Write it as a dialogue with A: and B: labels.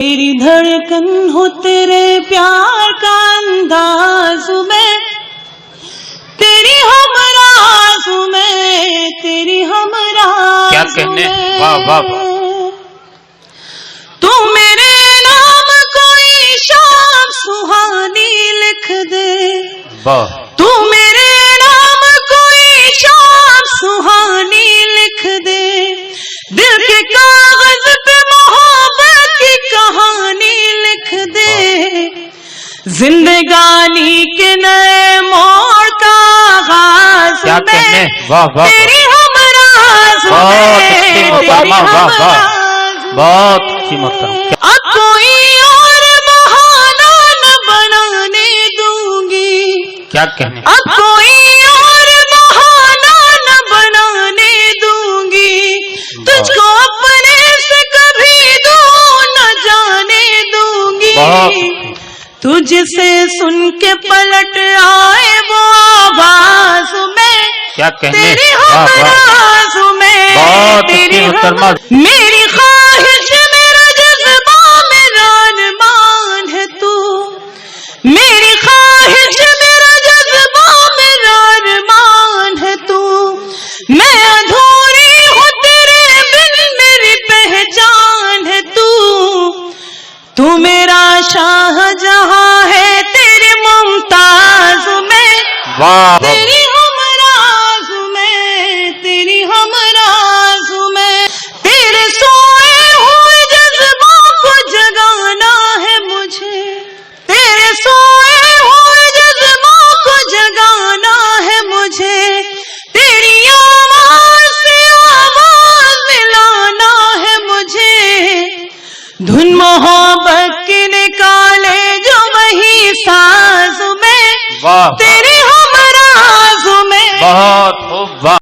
A: तेरी धड़कन हो तेरे प्यार का अंदाज में, तेरी हमराज में, तेरी हमराज
B: क्या कहने, वाह वाह वाह।
A: तू मेरे नाम कोई शाम सुहानी लिख दे,
B: वाह।
A: तू मेरे नाम कोई शाम सुहानी लिख दे, दिल के कागज पे मोहब्बत की कहानी लिख दे, जिंदगानी के नए मोड़ का आगाज
B: क्या कहने, वाह वाह।
A: तेरी हमराज में, तेरी हमराज
B: बहुत अच्छी मोहतरम।
A: अब कोई और बहाना न बनाने दूंगी,
B: क्या कहने,
A: अब कोई और बहाना न बनाने दूंगी, तुझको अपने से कभी दूर न जाने दूंगी, तुझसे सुन के पलट आए वो आवाज में,
B: क्या कहने,
A: तेरी
B: वाह वाह।
A: हमराज में,
B: बहुत
A: तेरी
B: अच्छी मोहतरमा।
A: मेरी ख्वाहिश मेरा जज्बा मेरा अरमान है तू, मेरी ख्वाहिश मेरा जज्बा मेरा अरमान है तू, मैं अधूरी हूँ तेरे बिन मेरी पहचान है तू, तू मेरा शाहजहां है तेरे मुमताज में,
B: वाह।
A: तेरी हमराज में, तेरी हमराज में, तेरे सोए हुए जज्बों को जगाना है मुझे, तेरे सोए हुए जज्बों को जगाना है मुझे, तेरी आवाज से आवाज मिलाना है मुझे, धुन मोहब्बत के निकाले जो वही साज में,
B: वाह।